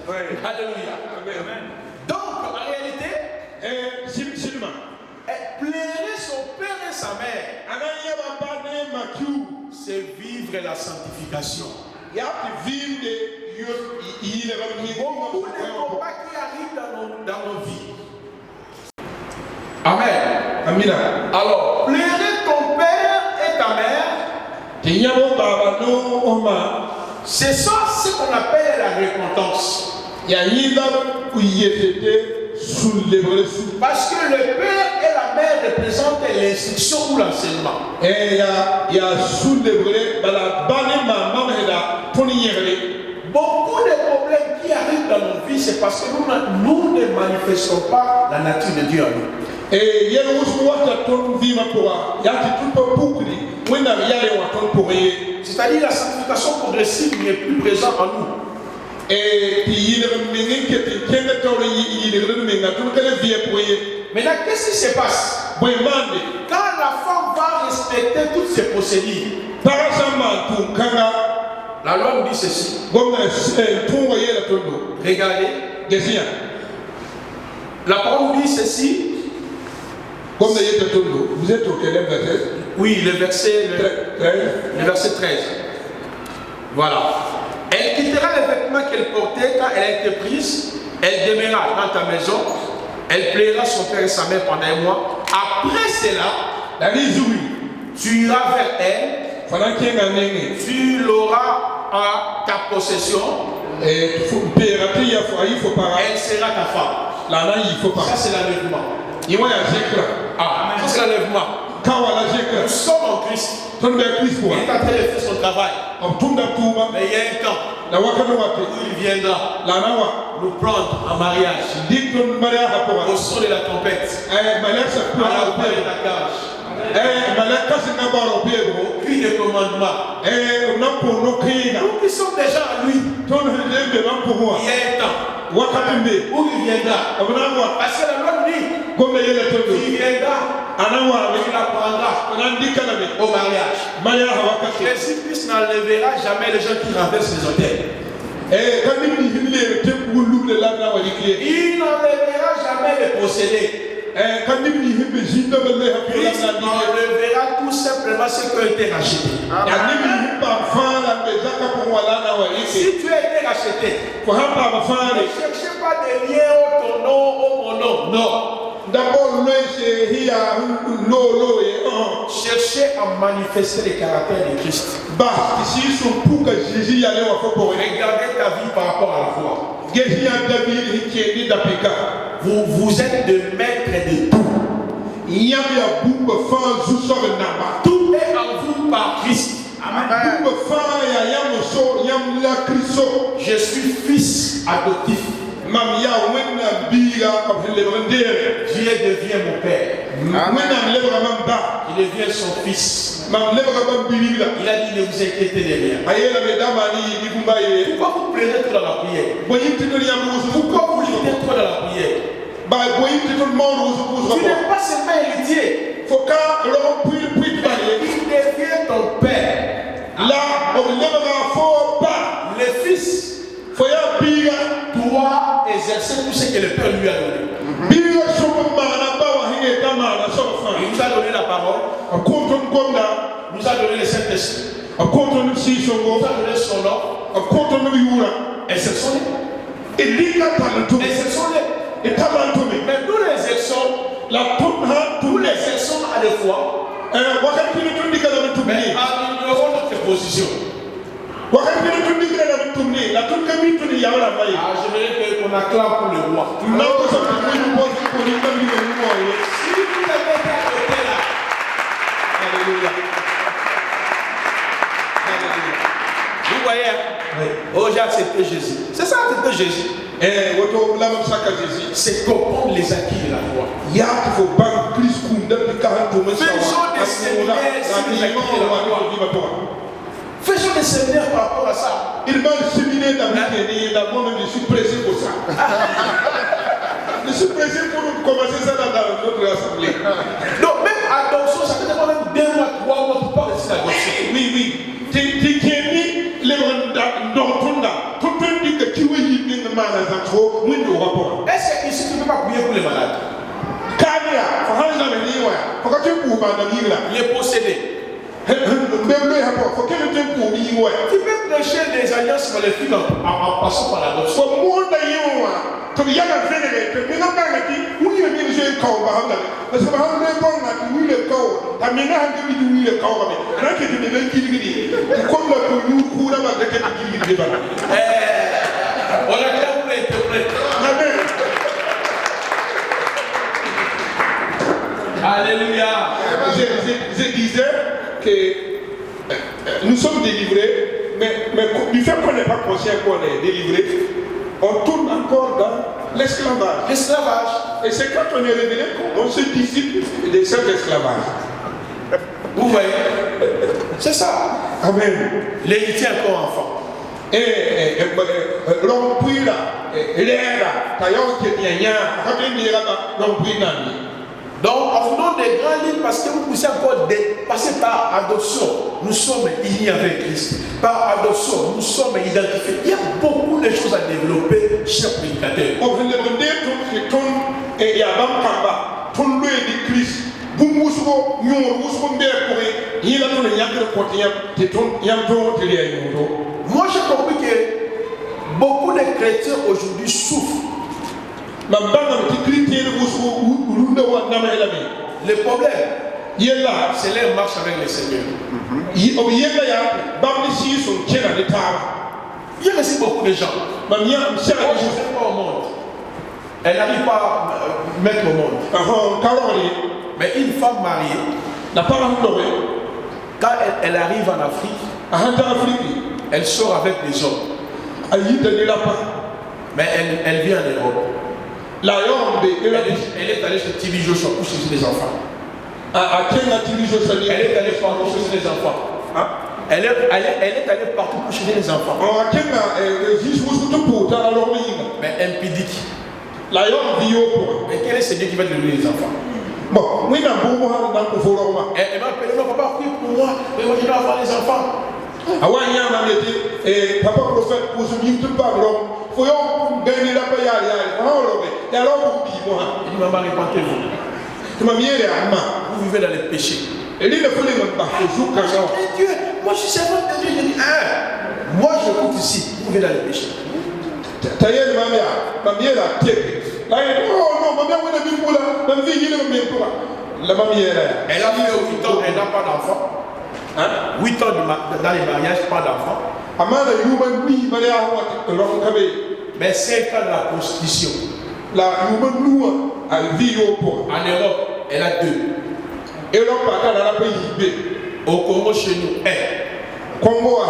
Oui. Alléluia. Amen. Donc, en réalité, plairer son père et sa mère, c'est vivre la sanctification. Beaucoup de combats qui arrivent dans nos vies. Amen. Amina. Alors, plairer ton père et ta mère, c'est ça ce qu'on appelle la repentance. Parce que le père et la mère représentent l'instruction ou l'enseignement. Beaucoup de problèmes qui arrivent dans nos vies, c'est parce que nous ne manifestons pas la nature de Dieu en nous. C'est-à-dire la sanctification progressive n'est plus présente en nous. Maintenant, qu'est-ce qui se passe? Quand la femme va respecter toutes ces procédures, la loi nous dit ceci. Regardez. La parole nous dit ceci. Vous êtes au quel verset? Oui, le verset 13. Voilà. Elle quittera les vêtements qu'elle portait quand elle a été prise. Elle demeurera dans ta maison. Elle plaira son père et sa mère pendant un mois. Après cela, tu iras vers elle. Tu l'auras à ta possession. Elle sera ta femme. Ça, c'est l'enlèvement. Ah, ça, c'est l'enlèvement. Nous sommes en Christ. Il est en train de faire son travail. Mais il y a un temps où il viendra nous prendre en mariage au son de la trompette, à la voix de la cage. Aucun des commandements. Nous qui sommes déjà en lui. Il y a un temps où il viendra. Parce que la loi nous dit il viendra. Il apprendra au mariage. Jésus-Christ n'enlèvera jamais les gens qui renversent les autels. Il n'enlèvera jamais les possédés. Christ enlèvera tout simplement ceux qui ont été rachetés. Si tu as été racheté, ne cherchez pas des liens au ton nom, au mon nom. Non. Cherchez à manifester le caractère de Christ. Regardez ta vie par rapport à la foi. Vous êtes de maître de tout. Tout est en vous par Christ. Amen. Je suis fils adoptif. Dieu devient mon père. Il devient son fils. Il a dit ne vous inquiétez de rien. Pourquoi vous plaisez trop dans la prière? Pourquoi vous luttez trop dans la prière? Tu n'es pas seulement héritier. Il devient ton père. Le fils doit exercer tout ce que le père lui a donné. Il nous a donné la parole. Il nous a donné le Saint-Esprit. Il nous a donné son nom. Exerçons-les. Mais nous les exerçons. Nous les exerçons à la fois. Mais ignorons notre position. J'aimerais qu'on acclame pour le roi. Si vous avez été adopté là, alléluia. Vous voyez, oh, j'ai accepté Jésus. C'est ça, accepter Jésus. C'est comprendre les acquis de la foi. Faisons des séminaires sur les acquis de la foi. Faisons des séminaires par rapport à ça. Il m'a séminé dans je suis pressé pour ça. Je suis pressé pour commencer ça dans notre assemblée. Donc même adoption, ça peut être même 2 mois, 3 mois pour pas réussir l'adoption. Oui. Tu Est-ce que ici tu ne peux pas prier pour les malades? Les possédés. Tu peux prêcher des alliances maléfiques en passant par l'adoption. On a clairement interprété. Alléluia. Je disais que nous sommes délivrés, mais du fait qu'on n'est pas conscient qu'on est délivré, on tourne encore dans l'esclavage. L'esclavage. Et c'est quand on est révélé qu'on se dissipe de cet esclavage. Vous voyez? C'est ça. Amen. L'héritier encore enfant. Donc, en faisant des grandes lignes, parce que vous poussez encore passer par adoption, nous sommes unis avec Christ. Par adoption, nous sommes identifiés. Il y a beaucoup de choses à développer, cher prédicateur. Moi, j'ai compris que beaucoup de chrétiens aujourd'hui souffrent. Le problème, c'est leur marche avec le Seigneur. Il y a aussi beaucoup de gens. Elle n'arrive pas au monde. Elle n'arrive pas à mettre au monde. Mais une femme mariée, quand elle arrive en Afrique, elle sort avec des hommes. Mais elle vit en Europe. Elle est allée chez TV Joshua pour chercher des enfants. Elle est allée partout chercher des enfants. Elle est allée partout pour chercher des enfants. Mais impudique. Mais quel est ce Dieu qui va te donner les enfants? Elle m'a appelé, non, papa, prie pour moi, mais moi je dois avoir les enfants. Papa prophète, pour ce qui te parle, faut gagner la paye. Et alors, Il dit, maman, répentez-vous. Vous vivez dans les péchés. Et lui, il faut les mettre Dieu, moi je suis servant de Dieu. Je dis, moi je compte ici, vous vivez dans les péchés. Elle a fait 8 ans, elle n'a pas d'enfant. 8 ans dans les mariages, pas d'enfant. Mais 5 ans de la prostitution. En Europe, elle a 2. Au Congo, chez nous, 1. Congo,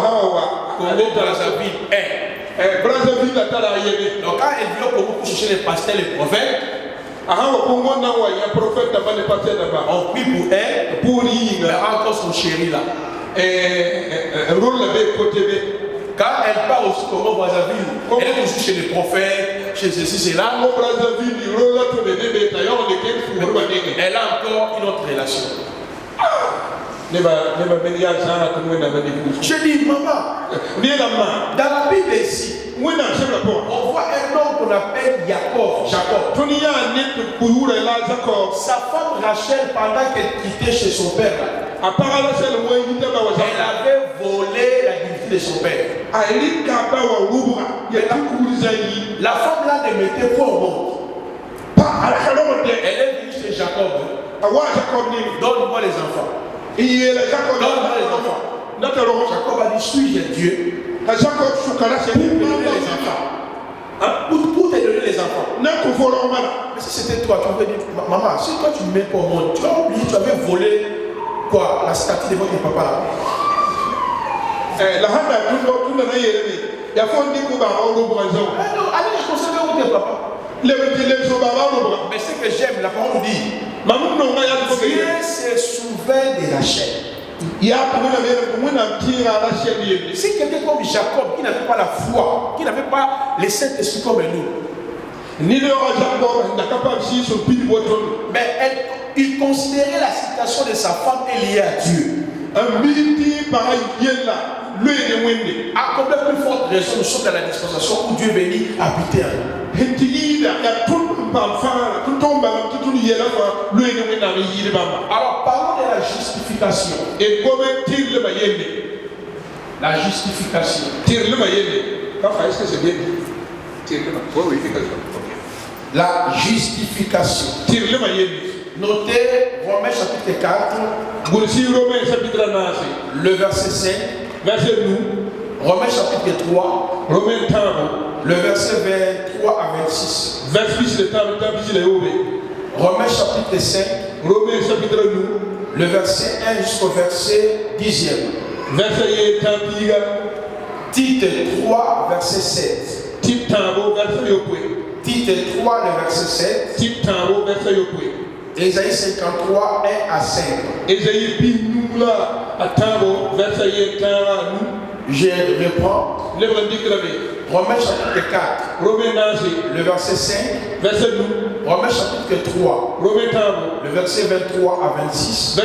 Brazzaville, 1. Donc quand elle vient au Congo pour chercher les pasteurs, les prophètes, on prie pour elle, mais encore son chéri là. Quand elle part au Congo, Brazzaville, elle est toujours chez les prophètes, chez ceci, c'est là. Elle a encore une autre relation. Je dis, maman, dans la Bible ici, on voit un homme qu'on appelle Jacob. Sa femme Rachel, pendant qu'elle quittait chez son père, elle avait volé la dignité de son père. La femme là ne mettait pas au monde. Elle est venue chez Jacob. Donne-moi les enfants. Donne-moi les enfants. Jacob a dit, suis-je Dieu pour te donner les enfants? Pour te donner les enfants. Mais si c'était toi, tu aurais dit, maman, si toi tu ne mets pas au monde, tu as oublié, tu avais volé quoi? La statue de votre papa là. Non, allez, je conseille où tes papas. Mais ce que j'aime, la parole dit, Dieu se souvient de Rachel. Si quelqu'un comme Jacob, qui n'avait pas la foi, qui n'avait pas les Saint-Esprit comme nous, mais il considérait la situation de sa femme liée à Dieu. À combien plus forte raison nous sommes dans la dispensation où Dieu est venu habiter en nous. Alors parlons de la justification. La justification. Est-ce que c'est bien dit? Oui, La justification. Notez Romains chapitre 4, le verset 5. Romains chapitre 3, le verset 23 à 26. Romains chapitre 5, le verset 1 jusqu'au verset 10e. Tite 3, verset 7. Tite 3, le verset 7. Ésaïe 53, 1 à 5. Je reprends. Romains chapitre 4, le verset 5. Romains chapitre 3, le verset 23 à 26.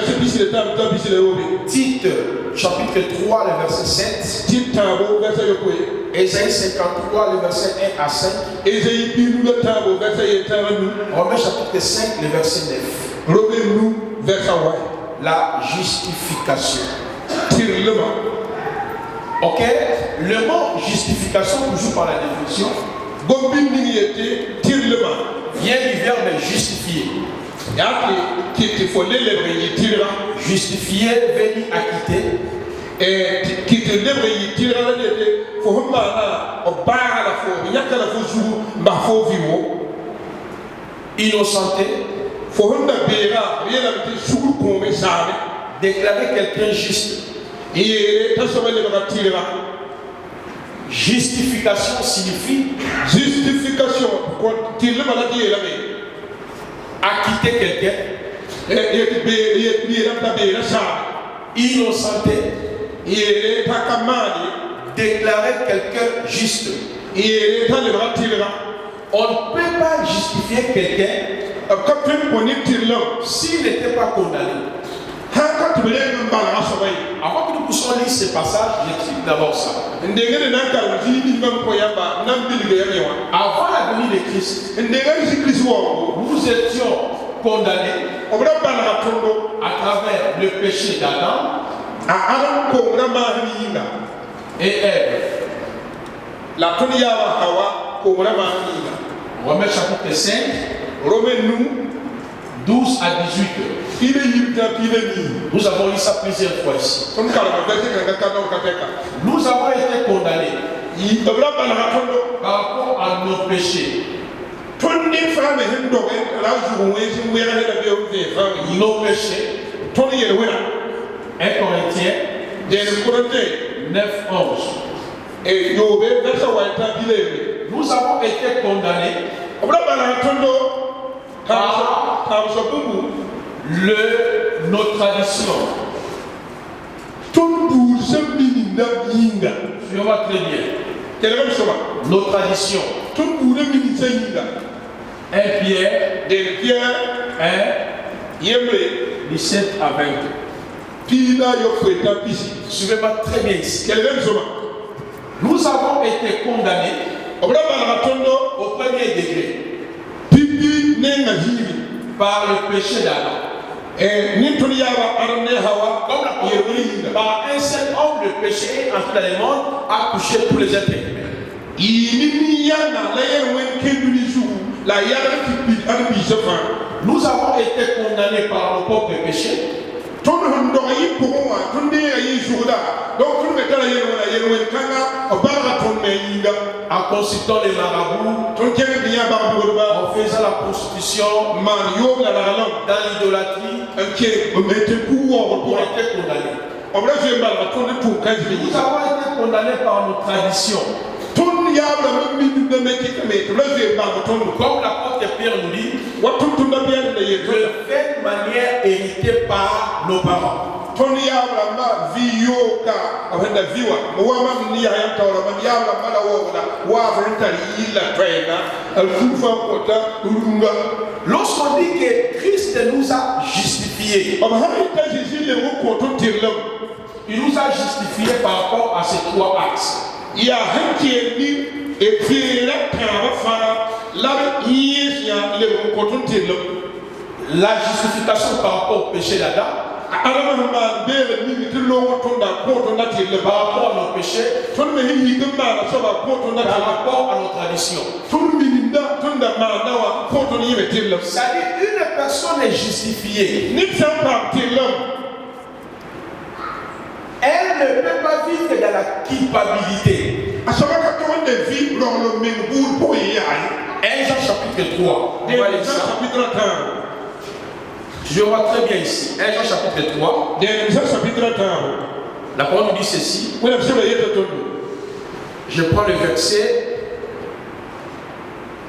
Tite chapitre 3, le verset 7. Ésaïe 53, le verset 1 à 5. Romains chapitre 5, le verset 9. La justification. Ok, le mot justification, toujours par la définition, vient du verbe justifier. Justifier veut dire acquitter. Innocenté. Déclarer quelqu'un juste. Justification signifie acquitter quelqu'un. Innocenté. Déclarer quelqu'un juste. On ne peut pas justifier quelqu'un s'il n'était pas condamné. Avant que nous puissions lire ce passage, j'explique d'abord ça. Avant la venue de Christ, nous étions condamnés à travers le péché d'Adam et Ève. Romains chapitre 5, 12 à 18. Nous avons lu ça plusieurs fois ici. Nous avons été condamnés par rapport à nos péchés. Nos péchés. 1 Corinthiens 9, 11. Nous avons été condamnés par nos traditions. Suivez-moi très bien. Nos traditions. 1 Pierre 1, 17 à 20. Suivez-moi très bien ici. Nous avons été condamnés au premier degré par le péché d'Adam. Par un seul homme, le péché est entré dans le monde, a touché tous les êtres humains. Nous avons été condamnés par nos propres péchés. En consultant les marabouts, en faisant la prostitution, dans l'idolâtrie, on était condamnés. Nous avons été condamnés par nos traditions. Comme l'apôtre Pierre nous dit, de fait de manière héritée par nos parents. Lorsqu'on dit que Christ nous a justifiés, il nous a justifié par rapport à ces 3 axes. Il y a un qui est mis et puis là, la justification par rapport au péché d'Adam, par rapport à nos péchés, par rapport à nos traditions. C'est-à-dire une personne est justifiée. Elle ne peut pas vivre dans la culpabilité. 1 Jean chapitre 3. On va aller ça. Je vois très bien ici. 1 Jean chapitre 3. La parole nous dit ceci. Je prends le verset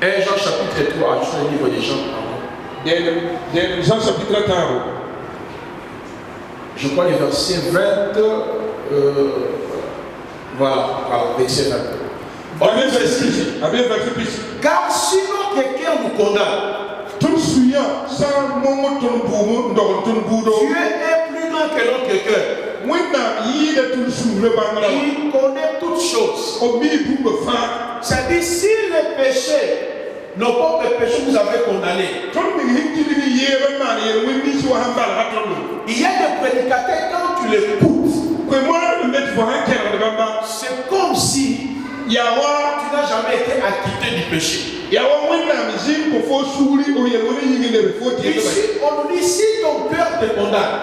1 Jean chapitre 3. Je suis au niveau des gens. Je prends le verset 20. Voilà, verset 20. Car sinon quelqu'un nous condamne, Dieu est plus grand que notre cœur. Il connaît toutes choses. C'est-à-dire, si le péché, nos propres péchés nous avaient condamnés, il y a des prédicateurs, quand tu l'écoutes, c'est comme si tu n'as jamais été acquitté du péché. Ici, on nous dit si ton cœur te condamne,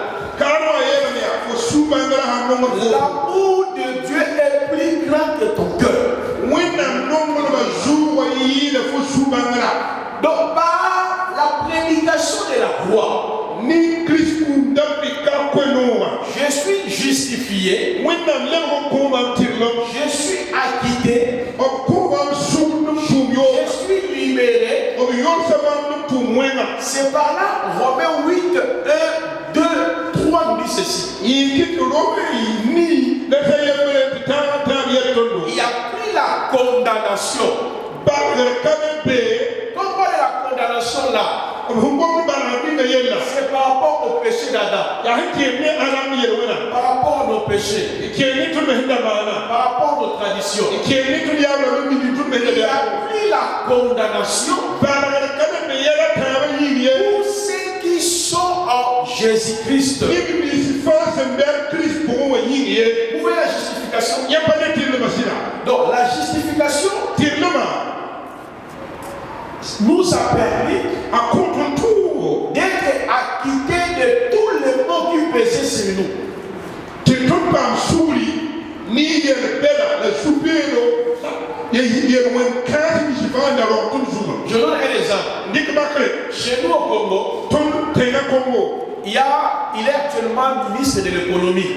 l'amour de Dieu est plus grand que ton cœur. Donc, par la prédication de la croix, je suis justifié, je suis acquitté, je suis libéré. C'est par là, Romains 8, 1, 2, 3 nous dit ceci. Il a pris la condamnation. Pourquoi la condamnation là? C'est par rapport au péché d'Adam. Par rapport à nos péchés. Par rapport à nos traditions. Il a pris la condamnation pour ceux qui sont en Jésus-Christ. Vous voyez la justification? Donc la justification nous a permis d'être acquittés de tout le monde qui pesait sur nous. Je donne un exemple. Chez nous au Congo, il est actuellement ministre de l'économie.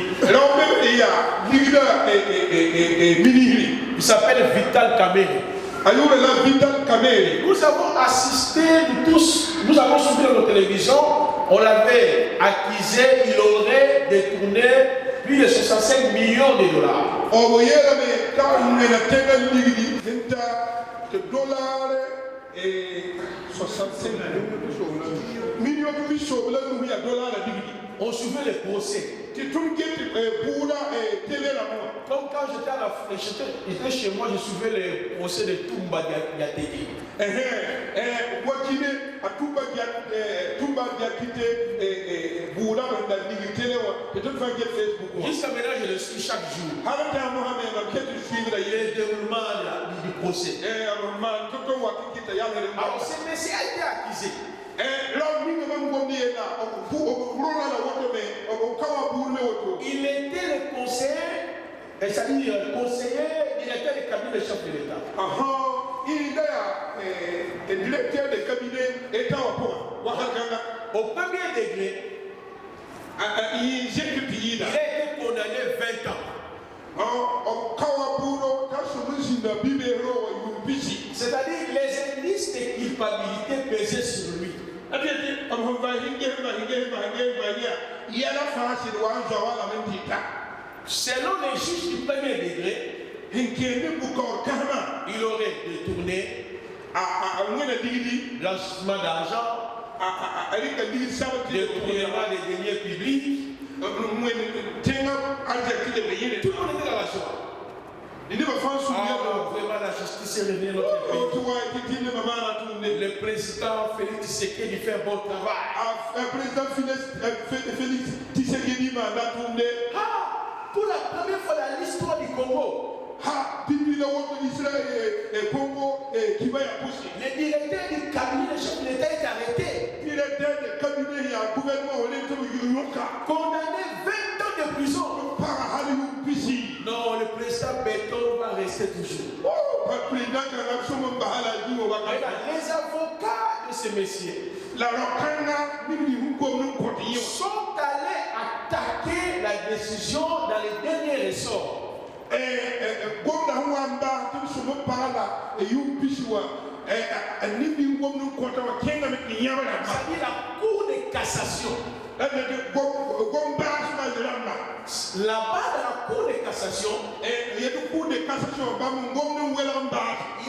Il s'appelle Vital Kamerhe. Nous avons assisté tous, nous avons suivi dans nos télévisions, on l'avait accusé, il aurait détourné plus de 65 millions de dollars. On suivait les procès. Comme quand j'étais chez moi, je suivais les procès de Toumba Diatéki. Jusqu'à maintenant, je le suis chaque jour. Le déroulement du procès. Alors, ce monsieur a été accusé. Il était le conseiller, c'est-à-dire conseiller directeur du cabinet du chef de l'État. Directeur de cabinet État au premier degré, il a été condamné 20 ans. C'est-à-dire les indices de culpabilité pesaient sur lui. Selon les juges du premier degré, il aurait détourné blanchiment d'argent, détournement des deniers publics, Tout le monde était dans la joie. Vraiment la justice est revenue dans notre pays. Le président Félix Tshisekedi fait un bon travail. Pour la première fois dans l'histoire du Congo, le directeur du cabinet de chef de l'État est arrêté. Condamné 20 ans de prison. Non, le président Béton va rester toujours. Les avocats de ce messieurs sont allés attaquer la décision dans les derniers ressorts. C'est-à-dire la Cour de cassation. Là-bas, dans la Cour de cassation, il y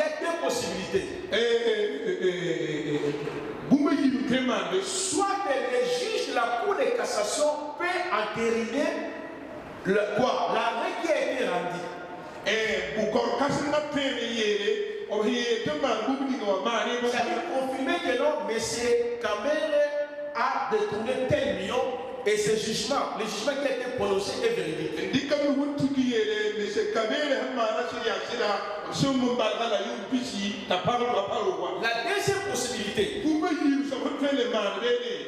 a deux possibilités. Soit que les juges de la Cour de cassation peuvent entériner l'arrêt qui a été rendu. C'est-à-dire confirmer que non, M. Kamere a détourné tel million et ce jugement, le jugement qui a été prononcé est véridique. La deuxième possibilité,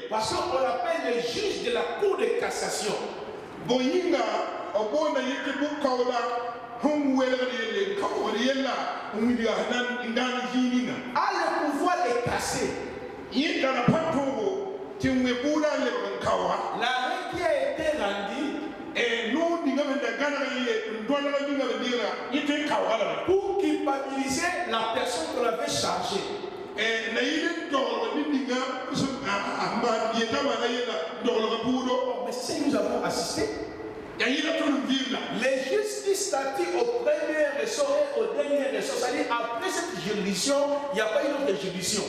parce qu'on appelle les juges de la Cour de cassation. A le pouvoir de casser. L'arrêt qui a été rendu pour culpabiliser la personne qu'on avait chargée. Mais si nous avons assisté, les juges qui statuent au premier ressort et au dernier ressort, c'est-à-dire après cette juridiction, il n'y a pas une autre juridiction.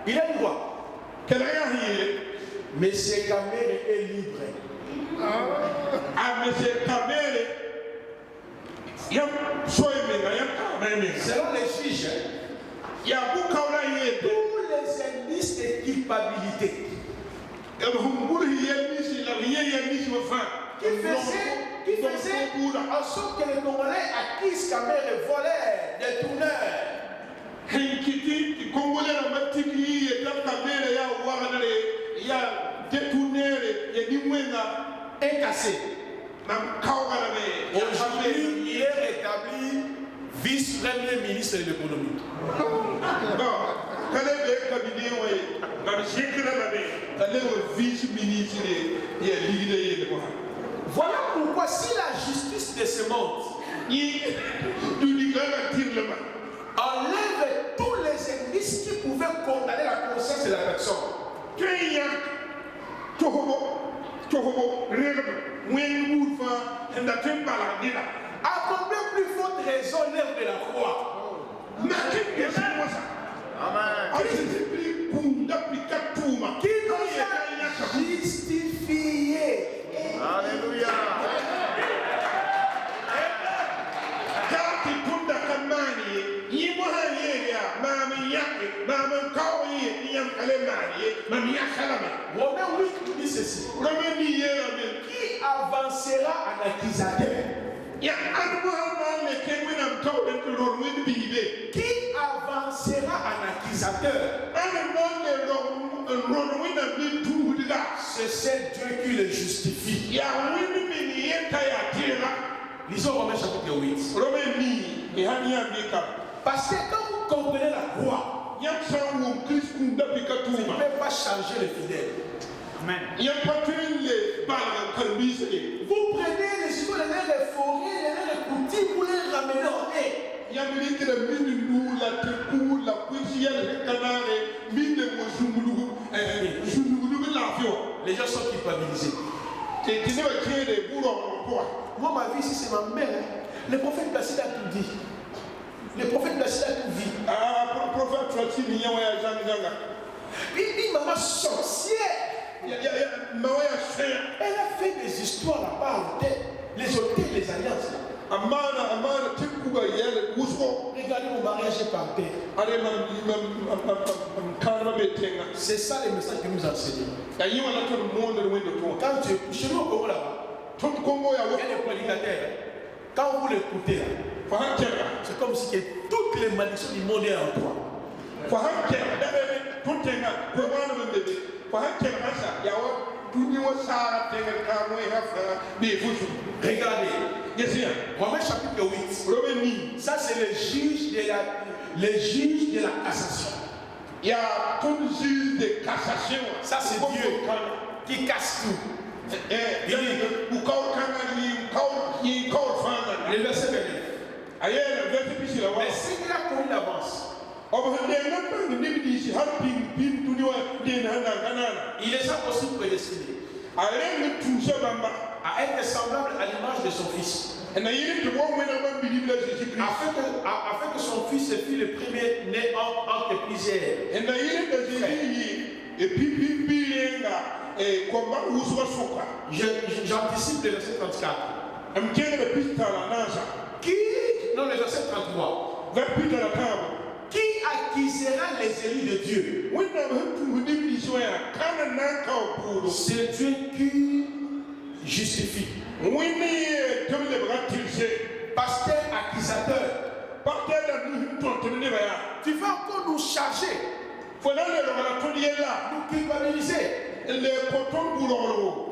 Il a le droit. Monsieur Kamere est libre. Monsieur Kamere, selon les juges, il y a tous les indices de culpabilité qui faisait en sorte que les Congolais accusent Kamere voleur, détourneur. Et cassé. Aujourd'hui, il est rétabli vice-premier ministre de l'économie. Voilà pourquoi si la justice de ce monde enlève tous les indices qui pouvaient condamner la conscience de la personne, à combien plus forte raison l'œuvre de la croix? Qui nous a justifié. Alléluia. Romains 8 nous dit ceci. Qui avancera en accusateur? Qui avancera en accusateur? C'est seul Dieu qui le justifie. Lisons Romains chapitre 8. Parce que quand vous comprenez la croix, vous ne pouvez pas changer les fidèles. Amen. Vous prenez les histoires, les forêts, les coutumes, vous les ramenez en haie. Les gens sont culpabilisés. Tu n'es pas tiré des boulons pour toi. Moi, ma vie ici, c'est ma mère. Le prophète Placide a tout dit. Le prophète Placide a tout dit. Ah, prophète Placide, il y a un Jean-Jean. Il maman sorcière. Elle a fait des histoires là-bas, les hôtels, les alliances. Regardez mon mariage est par terre. C'est ça le message que nous enseignons. Quand tu chez nous au Congo là-bas, il y a des prédicateurs. Quand vous l'écoutez, c'est comme si toutes les malédictions du monde est en toi. Regardez, Romains chapitre 8. Ça c'est les juges de la cassation. Il y a tout juge de cassation. Ça c'est Dieu qui casse tout. Le verset 29. Mais s'il a connu l'avance, il les a aussi prédestinés à être semblables à l'image de son fils, afin que son fils fût le premier né entre plusieurs. J'anticipe le verset 34. Non, le verset 33. Qui acquisera les élus de Dieu? C'est Dieu qui justifie. Pasteur accusateur. Tu vas encore nous charger, nous culpabiliser.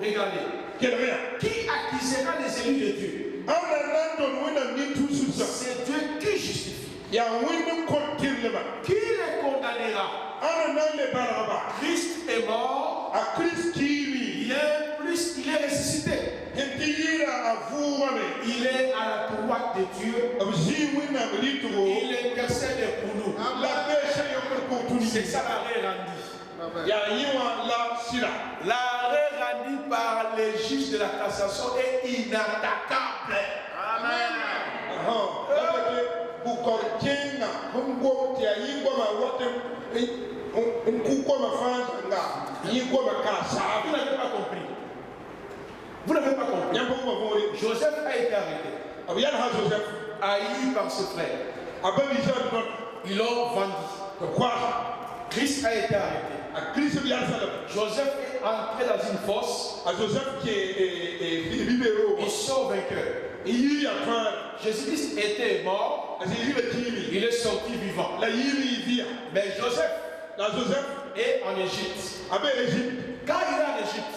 Regardez. Qui acquisera les élus de Dieu? C'est Dieu qui justifie. Qui les condamnera? Christ est mort. Il est ressuscité. Il est à la droite de Dieu. Il intercède pour nous. C'est ça l'arrêt rendu. L'arrêt rendu par les juges de la cassation est inattaquable. Amen. Vous n'avez pas compris. Joseph a été arrêté. Haï par ses frères. Ils l'ont vendu. Christ a été arrêté. Joseph est entré dans une fosse. Il sort vainqueur. Jésus-Christ était mort. Il est sorti vivant. Mais Joseph est en Égypte. Quand il est en Égypte,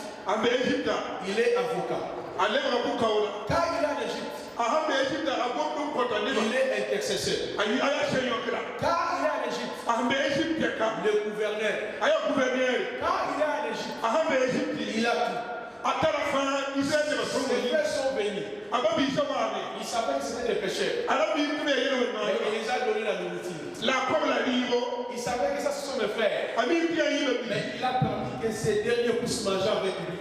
il est avocat. Quand il est en Égypte, il est intercesseur. Quand il est en Égypte, le gouverneur. Quand il est en Égypte, il a tout. Les frères sont venus. Ils savaient que c'était des pécheurs. Mais il les a donné la nourriture. Il savait que ça ce sont mes frères. Mais il a permis que ces derniers puissent manger avec lui.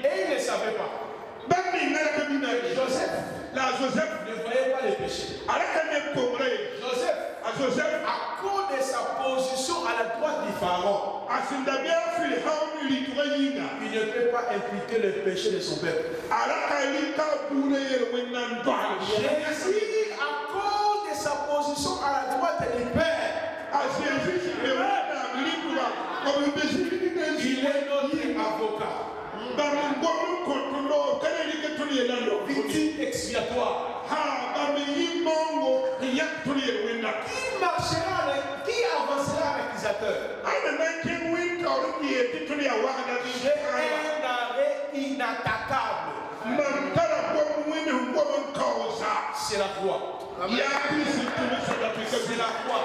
Et il ne savait pas. Joseph ne voyait pas les péchés. Joseph, à cause de sa position à la droite du Pharaon, il ne peut pas impliquer le péché de son peuple. Jésus, à cause de sa position à la droite du Père, il est notre avocat. Victime expiatoire. Qui avancera à l'accusateur? J'ai un arrêt inattaquable. C'est la croix. C'est la croix.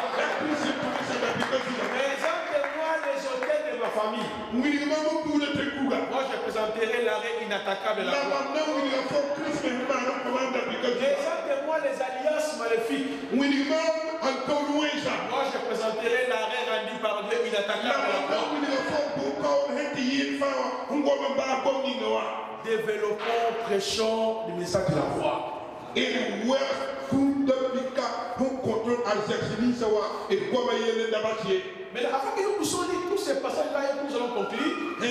Présente-moi les hôtels de ma famille. Moi je présenterai l'arrêt inattaquable de la croix. Présente-moi les alliances maléfiques. Moi je présenterai l'arrêt rendu par Dieu inattaquable de la croix. Développons, prêchons le message de la foi. Mais afin que nous puissions lire tous ces passages-là et que nous allons conclure, je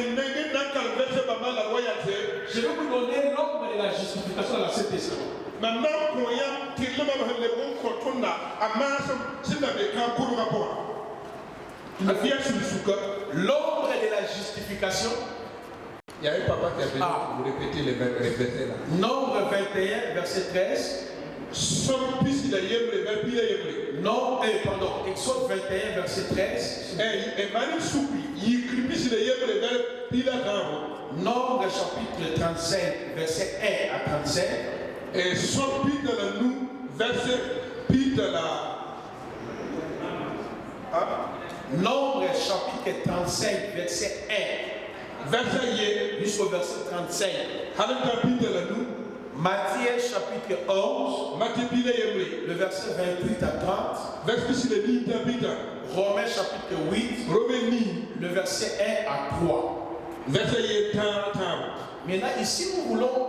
vais vous donner l'ordre de la justification dans l'Ancien Testament. L'ordre de la justification. Il y a un papa qui a besoin de vous répéter les versets là. Nombre 21, verset 13. Exode 21, verset 13. Nombre chapitre 35, verset 1 à 35. Nombre chapitre 35, verset 1. Jusqu'au verset 35. Matthieu chapitre 11, le verset 28 à 30. Romains chapitre 8, le verset 1 à 3. Maintenant, ici, nous voulons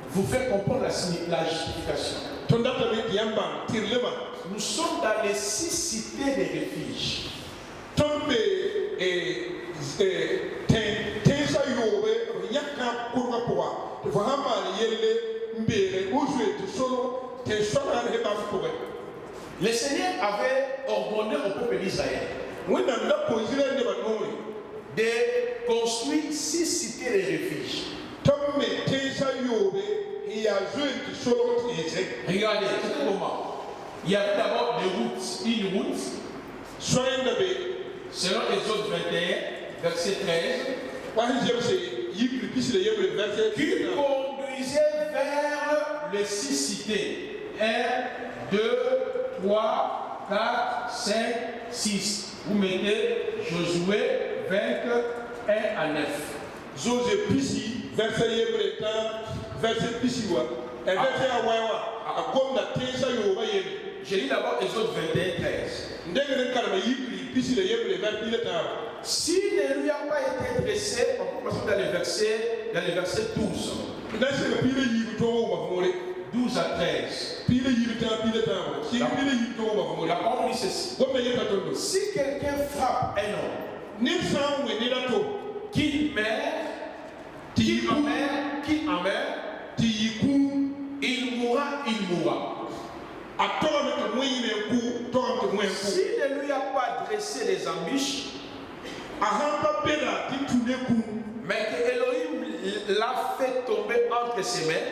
vous faire comprendre la justification. Nous sommes dans les 6 cités des refuges. Le Seigneur avait ordonné au peuple d'Israël de construire 6 cités de refuge. Regardez, c'est un moment. Il y avait d'abord une route, selon Exode 21, verset 13, qui conduisait vers les 6 cités. 1, 2, 3, 4, 5, 6. Vous mettez Josué 20, 1 à 9. Josué Pisi, verset Pisiwa. Je lis d'abord Exode 21, 13. S'il ne lui a pas été dressé, on commence dans le verset 12. 12 à 13. La parole dit ceci. Si quelqu'un frappe un homme, qu'il meurt, il mourra. S'il ne lui a pas dressé les embûches, mais que Elohim l'a fait tomber entre ses mains,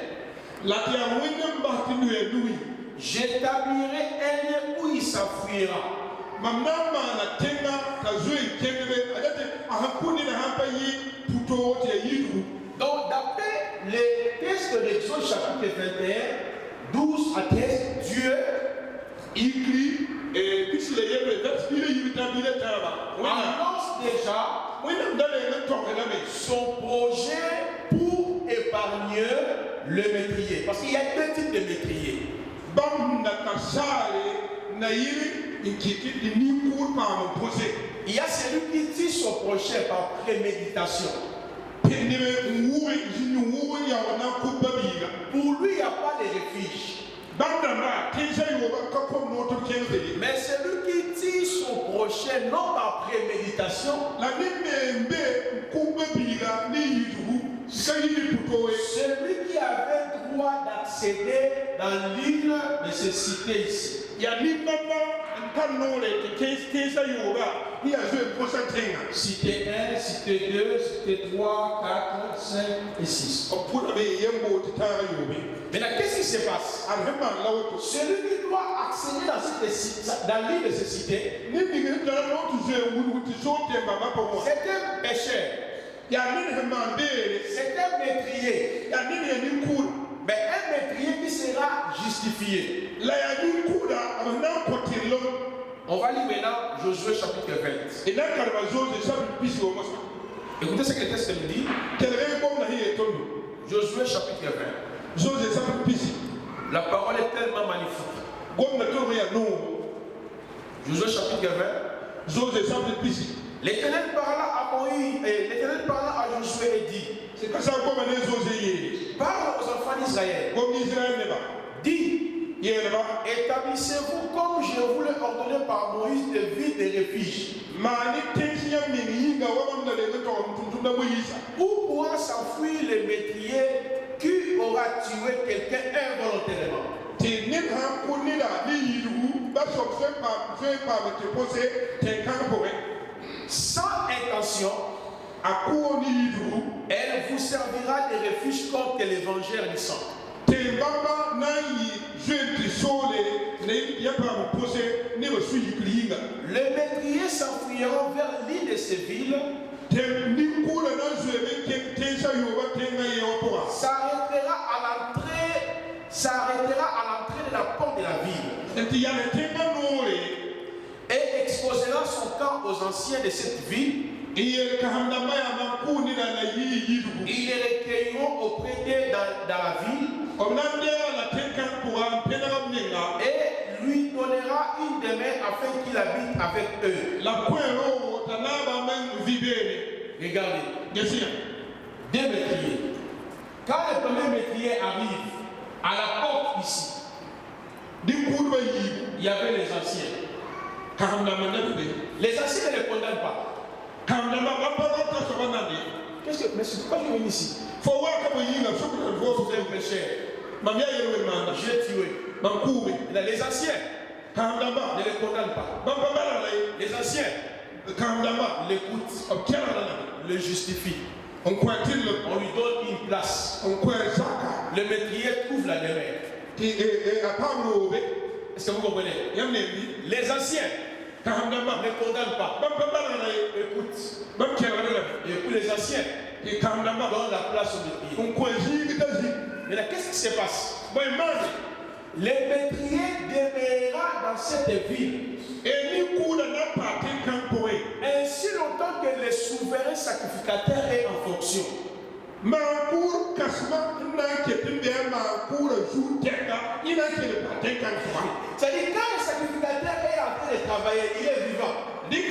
j'établirai un lieu où il s'enfuira. Donc d'après les textes de l'Exode chapitre 21, 12 à 13, Dieu annonce déjà son projet pour épargner le métrier. Parce qu'il y a 2 types de métriers. Il y a celui qui tue son prochain par préméditation. Pour lui, il n'y a pas de refuge. Mais celui qui tue son prochain non par préméditation, celui qui avait droit d'accéder dans l'une de ces cités ici. Cité 1, cité 2, cité 3, 4, 5 et 6. Maintenant, qu'est-ce qui se passe? Celui qui doit accéder dans l'une de ces cités, c'est un pécheur. C'est un métrier. Mais un métrier qui sera justifié. On va lire maintenant Josué chapitre 20. Écoutez ce que le texte nous dit. Josué chapitre 20. La parole est tellement magnifique. Josué chapitre 20. L'Éternel parla à Moïse, l'Éternel parla à Josué et dit, c'est comme ça qu'on va les oser. parle aux enfants d'Israël. Comme Israël n'est pas. Dis, établissez-vous comme je vous l'ai ordonné par Moïse de villes de refuge. Où pourra s'enfuir le métrier qui aura tué quelqu'un involontairement? Sans intention, elle vous servira de refuge contre l'évangile du sang. Les métriers s'enfuiront vers l'une de ces villes, s'arrêtera à l'entrée de la porte de la ville et exposera son camp aux anciens de cette ville. Ils les recueilleront auprès d'eux dans la ville et lui donnera une demeure afin qu'il habite avec eux. Regardez, deux métriers. Quand le premier métrier arrive à la porte ici, il y avait les anciens. Les anciens ne les condamnent pas. Qu'est-ce que, mais pourquoi je viens ici? Vous êtes péché. J'ai tué. Les anciens ne les condamnent pas. Les anciens l'écoutent, le justifient. On lui donne une place. Le métrier trouve la demeure. Est-ce que vous comprenez? Les anciens ne condamnent pas. Écoute. Et puis les anciens donnent la place au métrier. Mais là, qu'est-ce qui se passe? Le métrier demeurera dans cette ville ainsi longtemps que le souverain sacrificateur est en fonction. C'est-à-dire quand le sacrificateur est en train de travailler, il est vivant. Il ne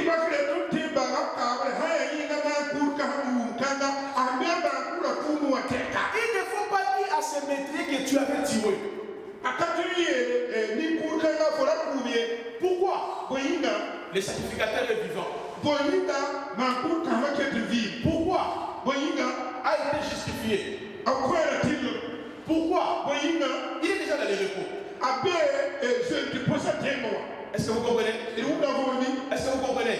faut pas dire à ce métier que tu avais tué. Pourquoi? Le sacrificateur est vivant. Pourquoi? A été justifié. Pourquoi? Il est déjà dans le repos. Est-ce que vous comprenez? Est-ce que vous comprenez?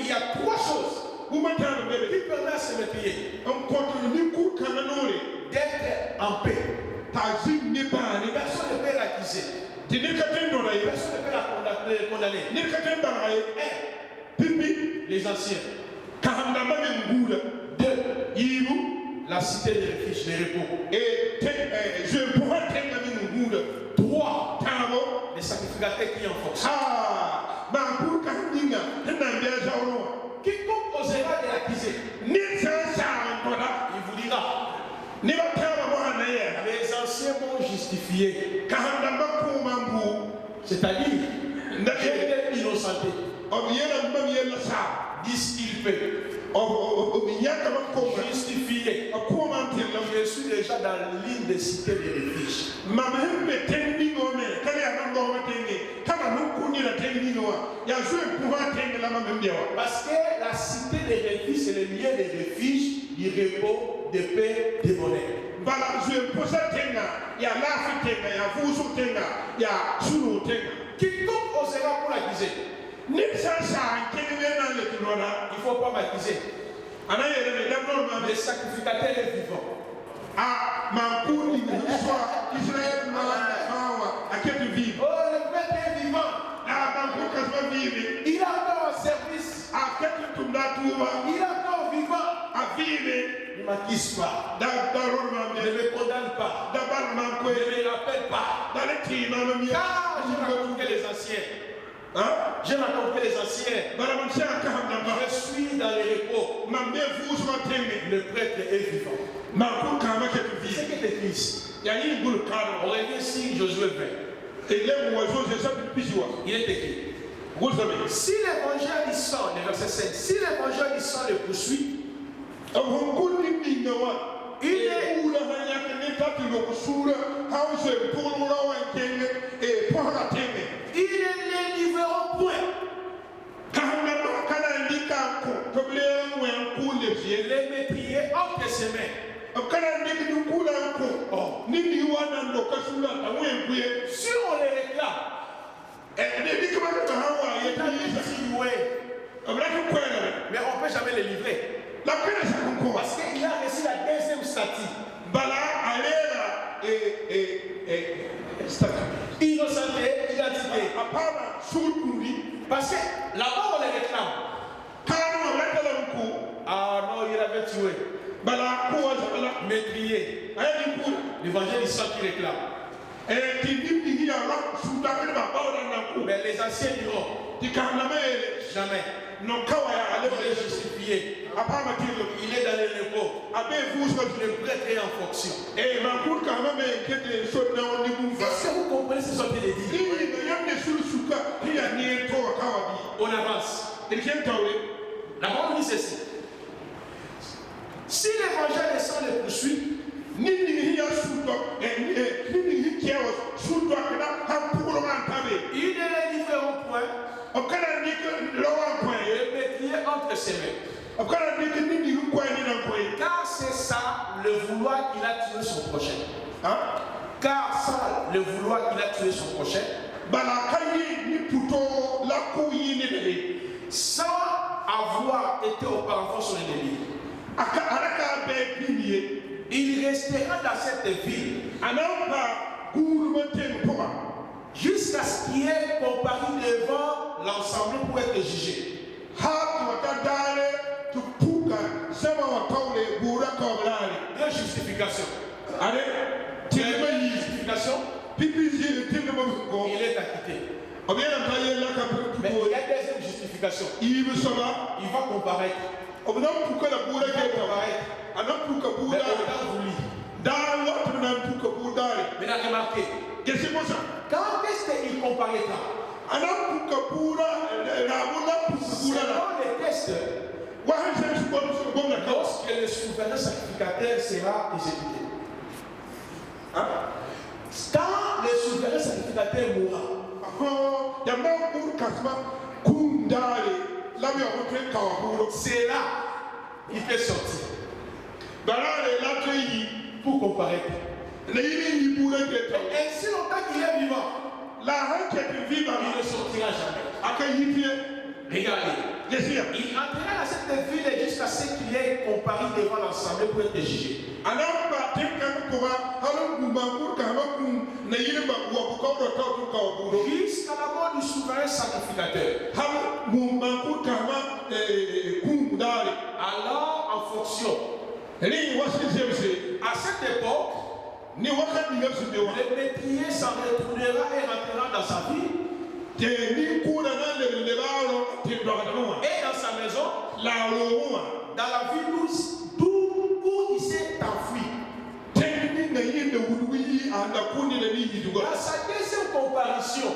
Il y a trois choses qui permettent à ce métier d'être en paix. Personne ne peut l'accuser. Personne ne peut la condamner. Les anciens. Deux, la cité de refuge, les repos. Trois, les sacrificateurs qui en fonction. Quiconque osera de l'accuser, il vous dira. Les anciens m'ont justifié. C'est-à-dire, j'étais innocenté. Disent-ils peu. Justifié. Je suis déjà dans l'île des cités de refuge. Parce que la cité des refuges, c'est le lieu de refuge, du repos, de paix, de bonheur. Quiconque osera pour l'accuser, il ne faut pas m'accuser. Le sacrificateur est vivant. Oh, le maître est vivant. Il est encore en service. Il est encore vivant. Ne m'accuse pas. Ne me condamne pas. Ne me rappelle pas. Car j'ai rencontré les anciens. J'ai rencontré les anciens. Je suis dans les repos. Le prêtre est vivant. C'est que t'es triste. On revient ici Josué 20. Il est écrit. Vous savez. Si l'évangile du sang, le verset 5, si l'évangile du sang le poursuit, il ne livrera point. Les métriers entre ses mains. Si on les réclame, mais on ne peut jamais les livrer. Parce qu'il a reçu la deuxième statue. Innocenté, identité. Parce que là-bas on les réclame. Ah non, il avait tué. Métrier. L'évangile du sang qui réclame. Mais les anciens diront jamais. On est justifié. Il est dans le repos. Le prêtre est en fonction. Est-ce que vous comprenez ce que je veux dire? On avance. La parole dit ceci. Si l'évangile du sang le poursuit, ils ne les livreront point. Le métrier entre ses mains. Car c'est ça le vouloir qu'il a tué son prochain. Car ça le vouloir qu'il a tué son prochain. Sans avoir été auparavant son ennemi. Il restera dans cette ville jusqu'à ce qu'il ait comparé devant l'ensemble pour être jugé. De justification. Justification. Il est acquitté. Mais il y a deuxième justification. Il va comparaître. Mais remarquez, quand est-ce qu'il comparaîtra? Selon les tests, lorsque le souverain sacrificateur sera exécuté. Quand le souverain sacrificateur mourra, c'est là qu'il peut sortir pour comparaître. Et si longtemps qu'il est vivant, il ne sortira jamais. Regardez, il entrera dans cette ville jusqu'à ce qu'il ait comparé devant l'ensemble pour être jugé. Jusqu'à la mort du souverain sacrificateur. Alors, en fonction, à cette époque, le métrier s'en retournera et rentrera dans sa vie. Et dans sa maison, dans la ville où il s'est enfui. Dans sa deuxième comparaison,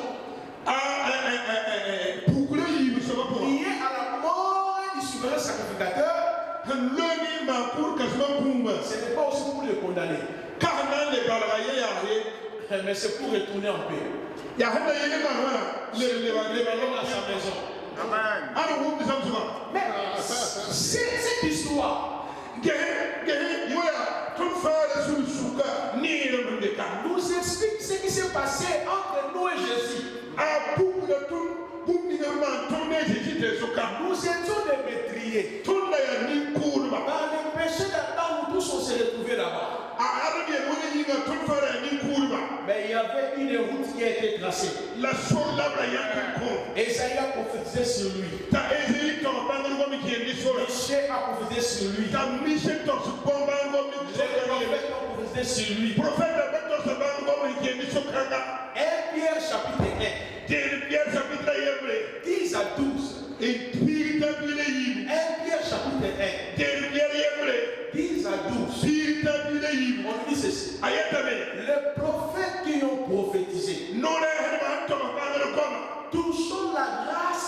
lié à la mort du souverain sacrificateur, ce n'est pas aussi pour le condamner, mais c'est pour retourner en paix. Le dans sa maison. Mais cette histoire nous explique ce qui s'est passé entre nous et Jésus. Nous étions des métriers. Dans le péché d'Adam, nous tous on s'est retrouvés là-bas. Mais il y avait une route qui a été tracée. Esaïe a prophétisé sur lui. Michée a prophétisé sur lui. Les prophètes ont prophétisé sur lui. 1 Pierre chapitre 1. 10 à 12. 1 Pierre chapitre 1. 10 à 12. On dit ceci. Les prophètes qui ont prophétisé touchons la grâce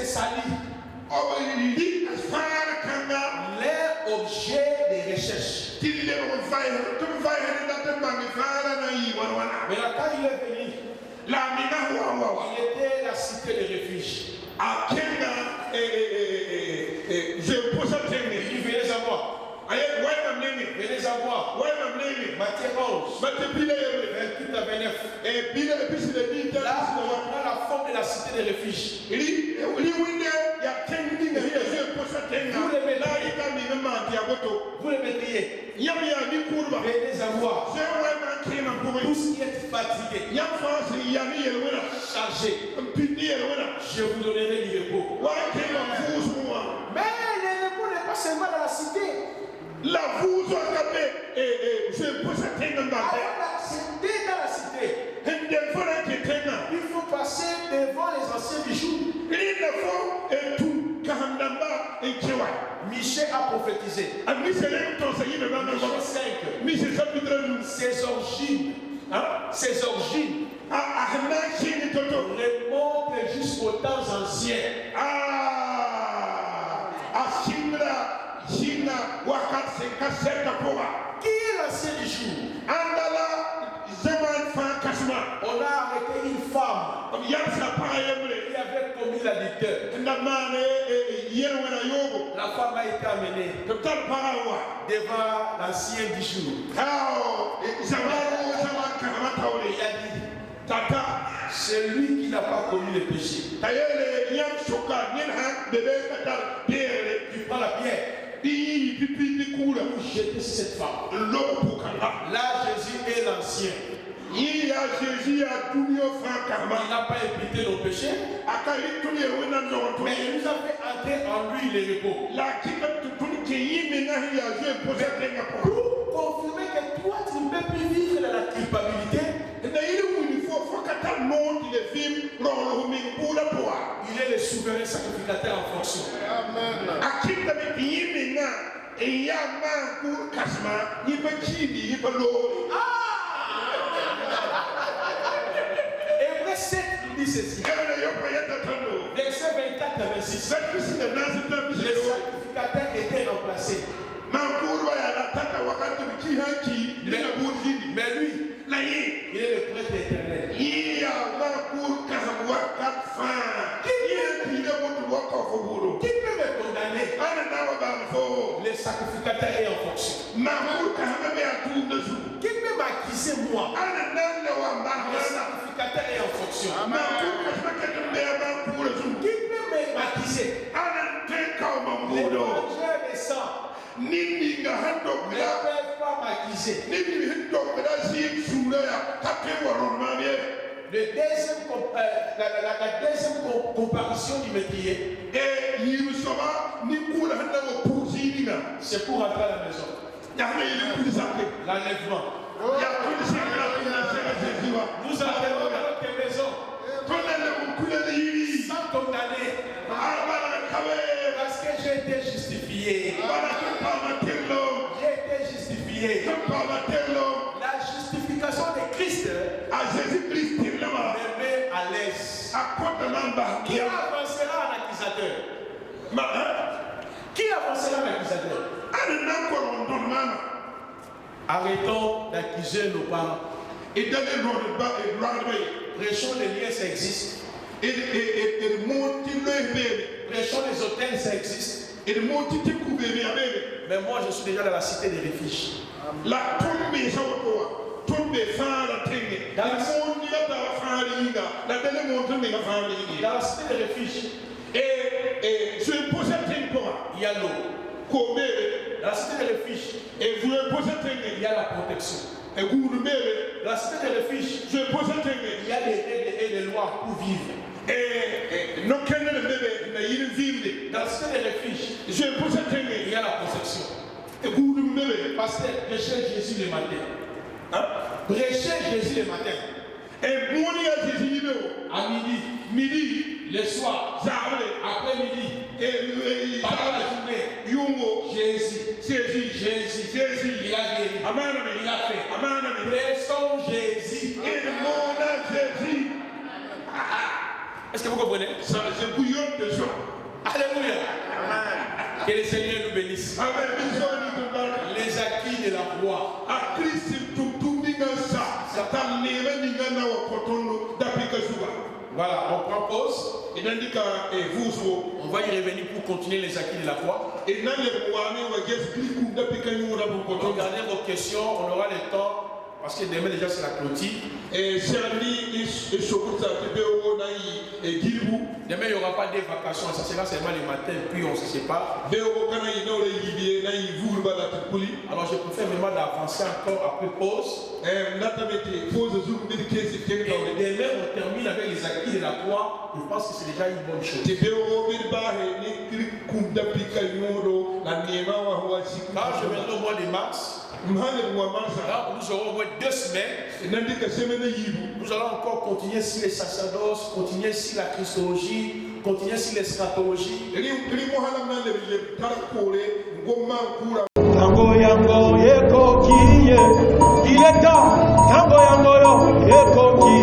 s'est sali. Oh, il dit, faire kanga. Leur objet de recherche. Mais là, quand il est venu, il était la cité de refuge. Il dit, venez à moi. Venez à moi. Matthieu 11. 28 à 29. Là, on prend la forme de la cité de refuge. Vous le mettriez. Venez à moi. Tous qui êtes fatigués, chargés, je vous donnerai du repos. Mais le repos n'est pas seulement dans la cité. La vous a tapé et je pose à Avant d'accéder dans la cité, il faut passer devant les anciens bijoux. Michel a prophétisé. Michel 5. Ses origines remontent jusqu'aux temps anciens. Qui est l'ancien du jour? On a arrêté une femme qui avait commis l'adultère. La femme a été amenée devant l'ancien du jour. Il a dit, Tata, c'est lui qui n'a pas commis le péché. Tu prends la pierre pour jeter sur cette femme. Là, Jésus est l'ancien. Il n'a pas imputé nos péchés, mais il nous a fait entrer en lui le repos. Pour confirmer que toi, tu ne peux plus vivre dans la culpabilité. Il est le souverain sacrificateur en fonction. Amen. Hébreux 7 dit ceci. Verset 24 à 26. Le sacrificateur était remplacé. Mais lui, il est le prêtre éternel. Qui peut me condamner? Le sacrificateur est en fonction. Qui peut m'accuser moi? Le sacrificateur est en fonction. Qui peut m'accuser? Les mangeurs de sang ne peuvent pas m'accuser. La deuxième comparution du métier, c'est pour rentrer à la maison. L'enlèvement. Nous enlèvons dans notre maison sans condamner, parce que j'ai été justifié. J'ai été justifié. La justification de Christ me met à l'aise. Qui avancera un accusateur? Qui avancera un accusateur? Arrêtons d'accuser nos parents. Prêchons les liens, ça existe. Prêchons les hôtels, ça existe. Mais moi, je suis déjà dans la cité des refuges. Dans la cité des refuges, il y a l'eau. Dans la cité des refuges, il y a la protection. Dans la cité des refuges, il y a des règles et des lois pour vivre. Dans la cité des refuges, il y a la protection. Pasteur, prêchez Jésus le matin. Prêchez Jésus le matin. À midi, le soir, après midi, pendant la journée, Jésus, il a guéri, il a fait. Prêchons Jésus. Est-ce que vous comprenez? Ça bouillonne de joie. Alléluia. Que le Seigneur nous bénisse. Amen. Les acquis de la roi. Voilà, on prend pause. On va y revenir pour continuer les acquis de la foi. Regardez vos questions, on aura le temps. Parce que demain déjà c'est la clôture. Demain il n'y aura pas de vacations, ça sera seulement le matin, puis on se sépare. Alors je préfère vraiment d'avancer encore après pause. Et demain on termine avec les acquis de la foi. Je pense que c'est déjà une bonne chose. Quand je viendrai au mois de mars, là, nous aurons au moins 2 semaines. Nous allons encore continuer sur les sacerdoces, continuer sur la christologie, continuer sur l'eschatologie. Tango yango yeko kiye, il est temps. Tango yango yo yeko kiye.